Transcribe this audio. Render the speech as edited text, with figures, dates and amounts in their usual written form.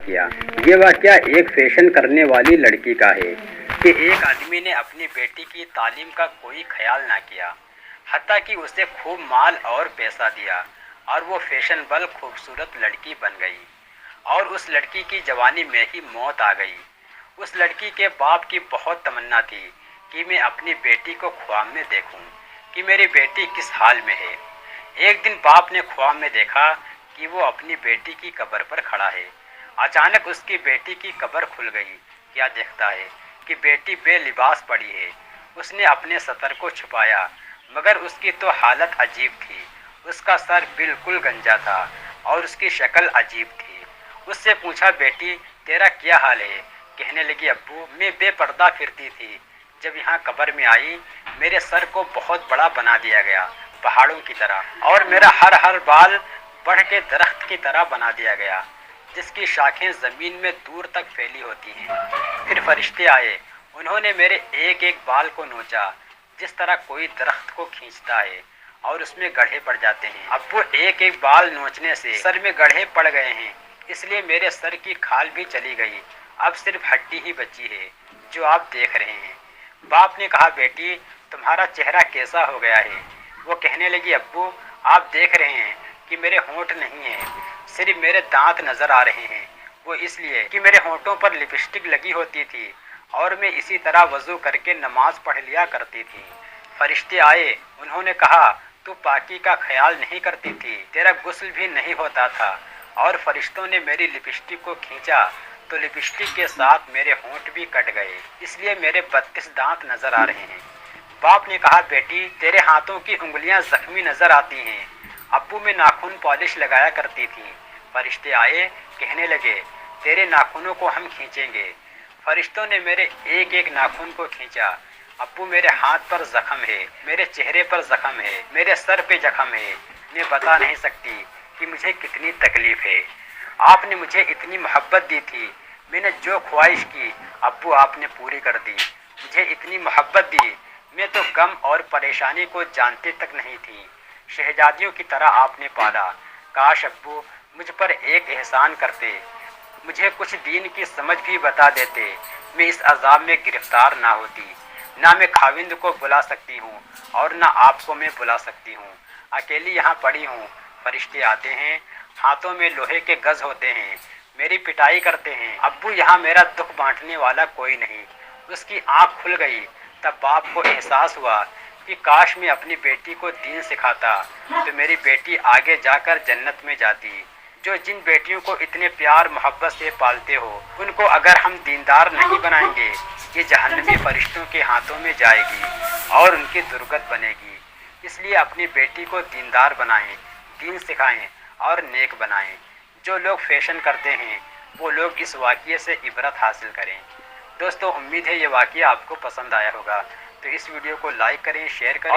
वाक़या। ये वाक़या एक फैशन करने वाली लड़की का है कि एक आदमी ने अपनी बेटी की तालीम का कोई ख्याल ना किया, हत्ता कि उसे खूब माल और पैसा दिया और वो फैशनेबल खूबसूरत लड़की बन गई और उस लड़की की जवानी में ही मौत आ गई। उस लड़की के बाप की बहुत तमन्ना थी कि मैं अपनी बेटी को ख्वाब में देखूं कि मेरी बेटी किस हाल में है। एक दिन बाप ने ख्वाब में देखा कि वो अपनी बेटी की कब्र पर खड़ा है। अचानक उसकी बेटी की कब्र खुल गई। क्या देखता है कि बेटी बेलिबास पड़ी है। उसने अपने सतर को छुपाया, मगर उसकी तो हालत अजीब थी। उसका सर बिल्कुल गंजा था और उसकी शक्ल अजीब थी। उससे पूछा, बेटी तेरा क्या हाल है? कहने लगी, अब्बू मैं बेपर्दा फिरती थी, जब यहाँ कब्र में आई मेरे सर को बहुत बड़ा बना दिया गया पहाड़ों की तरह, और मेरा हर बाल बढ़ के दरख्त की तरह बना दिया गया जिसकी शाखें ज़मीन में दूर तक फैली होती हैं। फिर फरिश्ते आए, उन्होंने मेरे एक एक बाल को नोचा जिस तरह कोई दरख्त को खींचता है और उसमें गड्ढे पड़ जाते हैं। अब वो एक एक बाल नोचने से सर में गड्ढे पड़ गए हैं, इसलिए मेरे सर की खाल भी चली गई। अब सिर्फ हड्डी ही बची है जो आप देख रहे हैं। बाप ने कहा, बेटी तुम्हारा चेहरा कैसा हो गया है? वो कहने लगी, अब्बू आप देख रहे हैं कि मेरे होंठ नहीं हैं, सिर्फ मेरे दांत नज़र आ रहे हैं। वो इसलिए कि मेरे होंठों पर लिपस्टिक लगी होती थी और मैं इसी तरह वज़ू करके नमाज पढ़ लिया करती थी। फरिश्ते आए, उन्होंने कहा, तू पाकी का ख्याल नहीं करती थी, तेरा गुस्ल भी नहीं होता था। और फरिश्तों ने मेरी लिपस्टिक को खींचा तो लिपस्टिक के साथ मेरे होंठ भी कट गए, इसलिए मेरे 32 दांत नज़र आ रहे हैं। बाप ने कहा, बेटी तेरे हाथों की उंगलियां जख्मी नज़र आती हैं। अब्बू में नाखून पॉलिश लगाया करती थी। फरिश्ते आए, कहने लगे, तेरे नाखूनों को हम खींचेंगे। फरिश्तों ने मेरे एक एक नाखून को खींचा। अब्बू मेरे हाथ पर जख्म है, मेरे चेहरे पर जख्म है, मेरे सर पे जख्म है। मैं बता नहीं सकती कि मुझे कितनी तकलीफ़ है। आपने मुझे इतनी मोहब्बत दी थी, मैंने जो ख्वाहिश की अब्बू आपने पूरी कर दी। मुझे इतनी मोहब्बत दी, मैं तो गम और परेशानी को जानती तक नहीं थी। शहजादियों की तरह आपने पाला। काश अब्बू मुझ पर एक एहसान करते, मुझे कुछ दीन की समझ भी बता देते, मैं इस अजाब में गिरफ्तार ना होती। ना मैं खाविंद को बुला सकती हूँ और ना आपको मैं बुला सकती हूँ। अकेली यहाँ पड़ी हूँ। फरिश्ते आते हैं, हाथों में लोहे के गज होते हैं, मेरी पिटाई करते हैं। अब्बू यहाँ मेरा दुख बांटने वाला कोई नहीं। उसकी आँख खुल गई। तब बाप को एहसास हुआ कि काश मैं अपनी बेटी को दीन सिखाता तो मेरी बेटी आगे जाकर जन्नत में जाती। जो जिन बेटियों को इतने प्यार मोहब्बत से पालते हो, उनको अगर हम दीनदार नहीं बनाएंगे, ये जहन्नमी फरिश्तों के हाथों में जाएगी और उनकी दुर्गत बनेगी। इसलिए अपनी बेटी को दीनदार बनाएं, दीन सिखाएं और नेक बनाएं। जो लोग फैशन करते हैं वो लोग इस वाक़ये से इबरत हासिल करें। दोस्तों, उम्मीद है ये वाक़या आपको पसंद आया होगा, तो इस वीडियो को लाइक करें, शेयर करें।